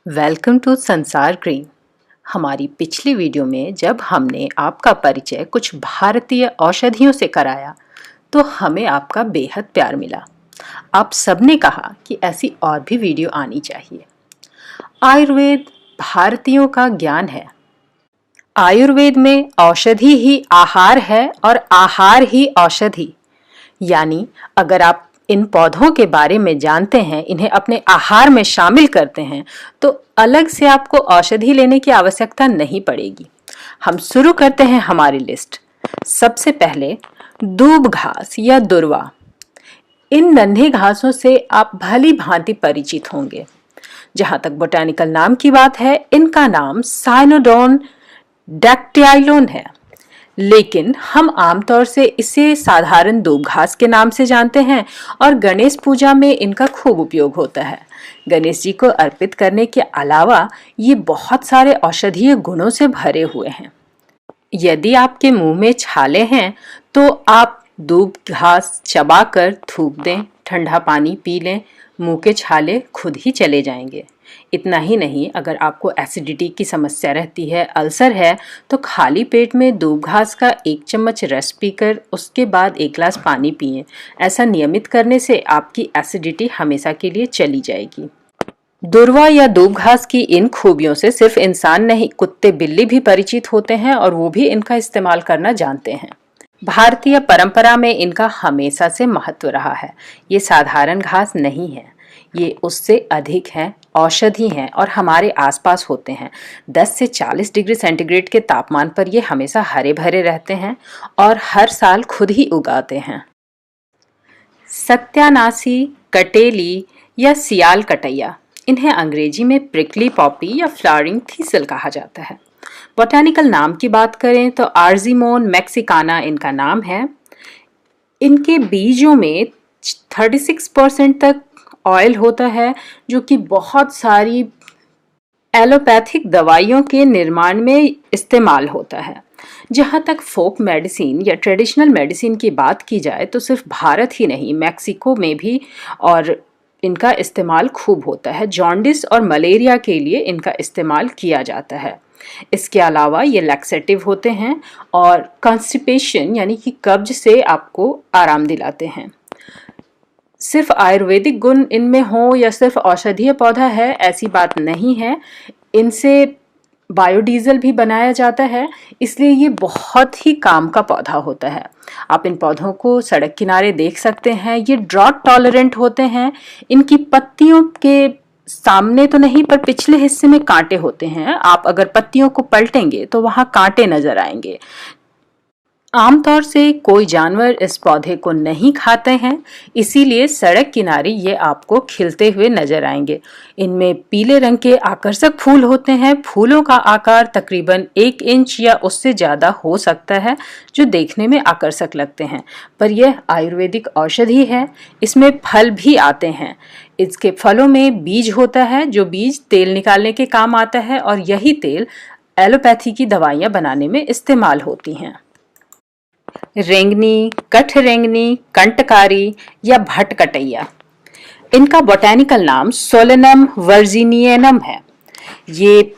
Welcome to संसार green. हमारी पिछली वीडियो में जब हमने आपका परिचय कुछ भारतीय औषधियों से कराया तो हमें आपका बेहद प्यार मिला। आप सबने कहा कि ऐसी और भी वीडियो आनी चाहिए। आयुर्वेद भारतीयों का ज्ञान है। आयुर्वेद में औषधि ही आहार है और आहार ही औषधि। यानी अगर आप इन पौधों के बारे में जानते हैं, इन्हें अपने आहार में शामिल करते हैं, तो अलग से आपको औषधि लेने की आवश्यकता नहीं पड़ेगी। हम शुरू करते हैं हमारी लिस्ट। सबसे पहले दूब घास या दुर्वा। इन नन्हे घासों से आप भली भांति परिचित होंगे। जहां तक बोटैनिकल नाम की बात है, इनका नाम साइनोडोन डैक्टाइलोन है, लेकिन हम आमतौर से इसे साधारण दूब घास के नाम से जानते हैं और गणेश पूजा में इनका खूब उपयोग होता है। गणेश जी को अर्पित करने के अलावा ये बहुत सारे औषधीय गुणों से भरे हुए हैं। यदि आपके मुंह में छाले हैं तो आप दूब घास चबाकर थूक दें, ठंडा पानी पी लें, मुंह के छाले खुद ही चले जाएंगे। इतना ही नहीं, अगर आपको एसिडिटी की समस्या रहती है, अल्सर है, तो खाली पेट में दूब घास का 1 चम्मच रस पीकर उसके बाद 1 गिलास पानी पिएं। ऐसा नियमित करने से आपकी एसिडिटी हमेशा के लिए चली जाएगी। दुर्वा या दूब घास की इन खूबियों से सिर्फ इंसान नहीं, कुत्ते बिल्ली भी परिचित होते हैं और वो भी इनका इस्तेमाल करना जानते हैं। भारतीय परंपरा में इनका हमेशा से महत्व रहा है। ये साधारण घास नहीं है, ये उससे अधिक हैं, औषधि हैं और हमारे आसपास होते हैं। 10 से 40 डिग्री सेंटीग्रेड के तापमान पर ये हमेशा हरे भरे रहते हैं और हर साल खुद ही उगाते हैं। सत्यानाशी, कटेली या सियाल कटैया, इन्हें अंग्रेजी में प्रिकली पॉपी या फ्लावरिंग थीसल कहा जाता है। बोटैनिकल नाम की बात करें तो आर्जिमोन मैक्सिकाना इनका नाम है। इनके बीजों में 36% तक ऑयल होता है, जो कि बहुत सारी एलोपैथिक दवाइयों के निर्माण में इस्तेमाल होता है। जहाँ तक फोक मेडिसिन या ट्रेडिशनल मेडिसिन की बात की जाए तो सिर्फ भारत ही नहीं, मैक्सिको में भी और इनका इस्तेमाल खूब होता है। जॉन्डिस और मलेरिया के लिए इनका इस्तेमाल किया जाता है। इसके अलावा ये लैक्सेटिव होते हैं और कॉन्स्टिपेशन यानी कि कब्ज से आपको आराम दिलाते हैं। सिर्फ आयुर्वेदिक गुण इनमें हो या सिर्फ औषधीय पौधा है, ऐसी बात नहीं है। इनसे बायोडीजल भी बनाया जाता है, इसलिए ये बहुत ही काम का पौधा होता है। आप इन पौधों को सड़क किनारे देख सकते हैं। ये ड्रॉट टॉलरेंट होते हैं। इनकी पत्तियों के सामने तो नहीं पर पिछले हिस्से में कांटे होते हैं। आप अगर पत्तियों को पलटेंगे तो वहां कांटे नजर आएंगे। आमतौर से कोई जानवर इस पौधे को नहीं खाते हैं, इसीलिए सड़क किनारे ये आपको खिलते हुए नजर आएंगे। इनमें पीले रंग के आकर्षक फूल होते हैं। फूलों का आकार तकरीबन 1 इंच या उससे ज्यादा हो सकता है, जो देखने में आकर्षक लगते हैं, पर यह आयुर्वेदिक औषधि है। इसमें फल भी आते हैं। इसके फलों में बीज होता है, जो बीज तेल निकालने के काम आता है और यही तेल एलोपैथी की दवाइयां बनाने में इस्तेमाल होती हैं। रेंगनी, कठरेंगनी, कंटकारी या भटकटैया, इनका बोटैनिकल नाम सोलेनम वर्जीनियनम है। ये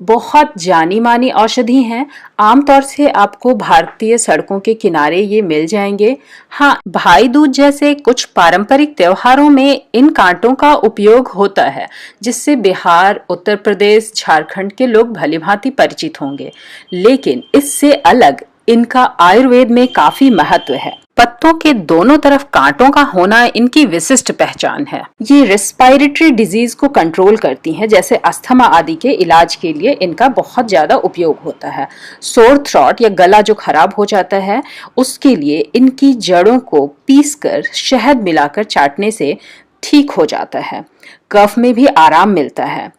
बहुत जानी मानी औषधि हैं। आमतौर से आपको भारतीय सड़कों के किनारे ये मिल जाएंगे। हाँ, भाई दूज जैसे कुछ पारंपरिक त्योहारों में इन कांटों का उपयोग होता है, जिससे बिहार, उत्तर प्रदेश, झारखंड के लोग भलीभांति परिचित होंगे। लेकिन इससे अलग इनका आयुर्वेद में काफी महत्व है। पत्तों के दोनों तरफ कांटों का होना इनकी विशिष्ट पहचान है। ये रेस्पिरेटरी डिजीज को कंट्रोल करती हैं, जैसे अस्थमा आदि के इलाज के लिए इनका बहुत ज्यादा उपयोग होता है। सोर थ्रॉट या गला जो खराब हो जाता है, उसके लिए इनकी जड़ों को पीसकर शहद मिलाकर चाटने से ठीक हो जाता है। कफ में भी आराम मिलता है।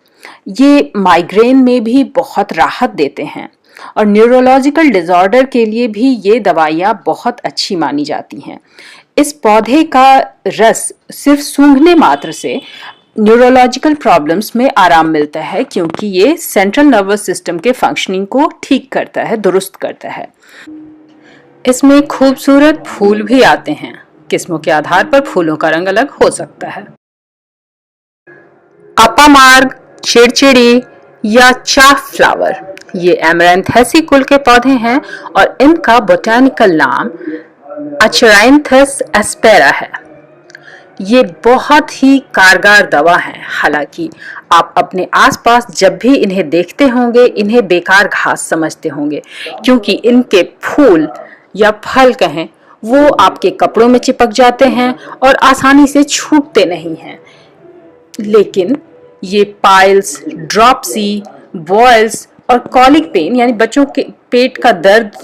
ये माइग्रेन में भी बहुत राहत देते हैं और न्यूरोलॉजिकल डिसऑर्डर के लिए भी ये दवाइयाँ बहुत अच्छी मानी जाती हैं। इस पौधे का रस सिर्फ सूंघने मात्र से न्यूरोलॉजिकल प्रॉब्लम्स में आराम मिलता है, क्योंकि ये सेंट्रल नर्वस सिस्टम के फंक्शनिंग को ठीक करता है, दुरुस्त करता है। इसमें खूबसूरत फूल भी आते हैं। किस्मों के आधार पर फूलों का रंग अलग हो सकता है। अपामार्ग, चिड़चिड़ी या चाफ फ्लावर, ये एमरैंथेसी कुल के पौधे हैं और इनका बोटैनिकल नाम अचराइंथस एस्पेरा है। ये बहुत ही कारगर दवा है। हालांकि आप अपने आसपास जब भी इन्हें देखते होंगे इन्हें बेकार घास समझते होंगे, क्योंकि इनके फूल या फल कहें वो आपके कपड़ों में चिपक जाते हैं और आसानी से छूटते नहीं हैं। लेकिन ये पाइल्स, ड्रॉपसी, बॉयल्स और कॉलिक पेन यानी बच्चों के पेट का दर्द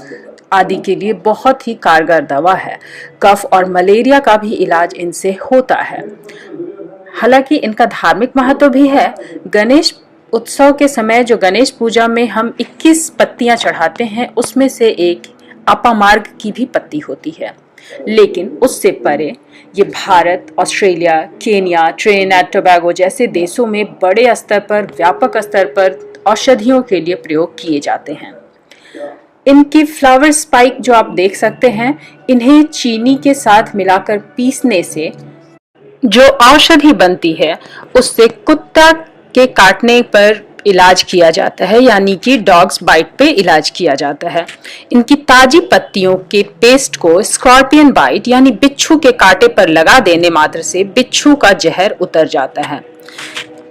आदि के लिए बहुत ही कारगर दवा है। कफ और मलेरिया का भी इलाज इनसे होता है। हालांकि इनका धार्मिक महत्व भी है। गणेश उत्सव के समय जो गणेश पूजा में हम 21 पत्तियां चढ़ाते हैं उसमें से एक अपामार्ग की भी पत्ती होती है। लेकिन उससे परे ये Bharat, Australia, Kenya, Trinidad Tobago जैसे देशों में बड़े स्तर पर, व्यापक स्तर पर औषधियों के लिए प्रयोग किए जाते हैं। इनकी फ्लावर स्पाइक जो आप देख सकते हैं, इन्हें चीनी के साथ मिलाकर पीसने से जो औषधि बनती है उससे कुत्ता के काटने पर इलाज किया जाता है, यानी कि डॉग्स बाइट पे इलाज किया जाता है। इनकी ताजी पत्तियों के पेस्ट को स्कॉर्पियन बाइट यानी बिच्छू के कांटे पर लगा देने मात्र से बिच्छू का जहर उतर जाता है।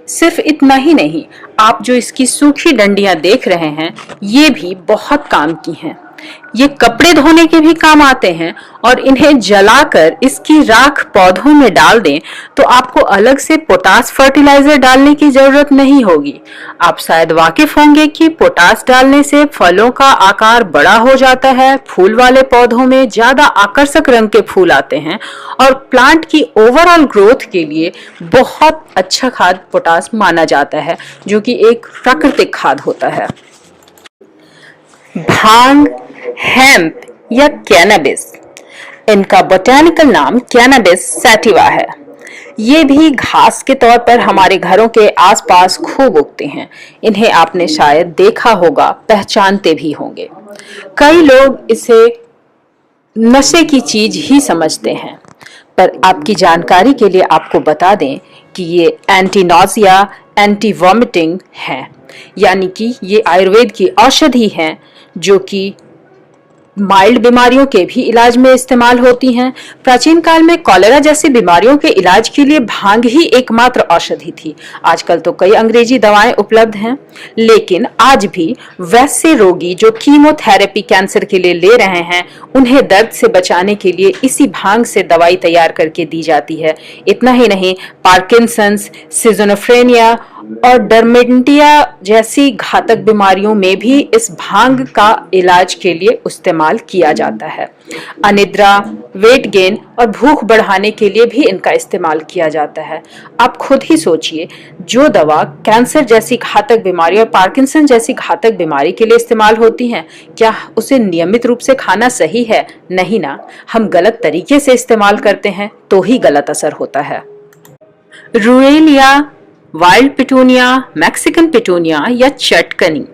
सिर्फ इतना ही नहीं, आप जो इसकी सूखी डंडियां देख रहे हैं ये भी बहुत काम की हैं। ये कपड़े धोने के भी काम आते हैं और इन्हें जलाकर इसकी राख पौधों में डाल दें तो आपको अलग से पोटास फर्टिलाइजर डालने की जरूरत नहीं होगी। आप शायद वाकिफ होंगे कि पोटास डालने से फलों का आकार बड़ा हो जाता है, फूल वाले पौधों में ज्यादा आकर्षक रंग के फूल आते हैं और प्लांट की ओवरऑल ग्रोथ के लिए बहुत अच्छा खाद पोटास माना जाता है, जो कि एक प्राकृतिक खाद होता है। भांग, हेम्प या कैनबिस, इनका बोटैनिकल नाम कैनबिस सैटिवा है। ये भी घास के तौर पर हमारे घरों के आसपास खूब उगते हैं। इन्हें आपने शायद देखा होगा, पहचानते भी होंगे। कई लोग इसे नशे की चीज ही समझते हैं, पर आपकी जानकारी के लिए आपको बता दें कि ये एंटी नॉजिया, एंटी वॉमिटिंग है, यानी कि ये आयुर्वेद की औषधि है जो कि माइल्ड बीमारियों के भी इलाज में इस्तेमाल होती हैं। प्राचीन काल में कॉलेरा जैसी बीमारियों के इलाज के लिए भांग ही एकमात्र औषधि थी। आजकल तो कई अंग्रेजी दवाएं उपलब्ध हैं, लेकिन आज भी वैसे रोगी जो कीमोथेरेपी कैंसर के लिए ले रहे हैं उन्हें दर्द से बचाने के लिए इसी भांग से दवाई तैयार करके दी जाती है। इतना ही नहीं, पार्किंसंस, सिजोफ्रेनिया और डर्मेंटिया जैसी घातक बीमारियों में भी इस भांग का इलाज के लिए इस्तेमाल किया जाता है। अनिद्रा, वेट गेन और भूख बढ़ाने के लिए भी इनका इस्तेमाल किया जाता है। आप खुद ही सोचिए, जो दवा कैंसर जैसी घातक बीमारी और पार्किंसन जैसी घातक बीमारी के लिए इस्तेमाल होती है, क्या उसे नियमित रूप से खाना सही है? नहीं ना। हम गलत तरीके से इस्तेमाल करते हैं तो ही गलत असर होता है। रुएलिया, वाइल्ड पिटूनिया, मैक्सिकन पिटूनिया या चटकनी,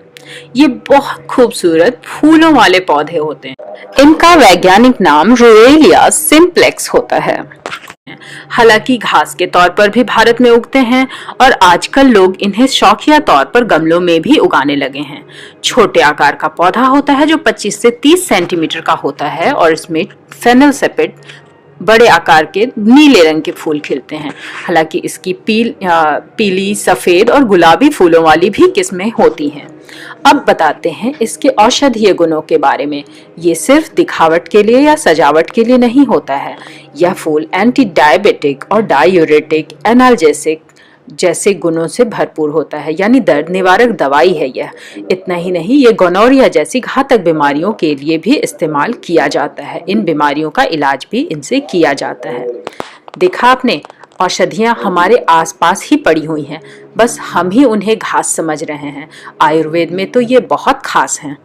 ये बहुत खूबसूरत फूलों वाले पौधे होते हैं। इनका वैज्ञानिक नाम रुएलिया सिम्प्लेक्स होता है। हालांकि घास के तौर पर भी भारत में उगते हैं और आजकल लोग इन्हें शौकिया तौर पर गमलों में भी उगाने लगे हैं। छोटे आकार का पौधा होता है जो 25 से 30 सेंटीमीटर का होता है और इसमें फेनल सेपिड बड़े आकार के नीले रंग के फूल खिलते हैं। हालांकि इसकी पीली, सफेद और गुलाबी फूलों वाली भी किस्में होती हैं। अब बताते हैं इसके औषधीय गुणों के बारे में। ये सिर्फ दिखावट के लिए या सजावट के लिए नहीं होता है। यह फूल एंटी डायबिटिक और डायूरेटिक, एनाल्जेसिक जैसे गुणों से भरपूर होता है, यानी दर्द निवारक दवाई है यह। इतना ही नहीं, ये गोनोरिया जैसी घातक बीमारियों के लिए भी इस्तेमाल किया जाता है। इन बीमारियों का इलाज भी इनसे किया जाता है। देखा आपने, औषधियां हमारे आसपास ही पड़ी हुई हैं, बस हम ही उन्हें घास समझ रहे हैं। आयुर्वेद में तो ये बहुत खास हैं।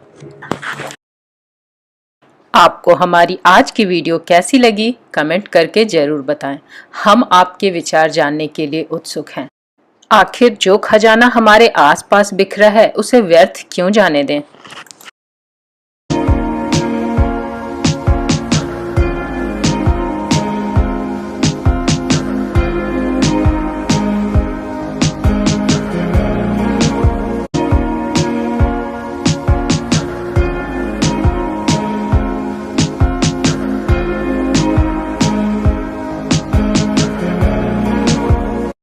आपको हमारी आज की वीडियो कैसी लगी कमेंट करके जरूर बताएं। हम आपके विचार जानने के लिए उत्सुक हैं। आखिर जो खजाना हमारे आसपास बिखरा है उसे व्यर्थ क्यों जाने दें।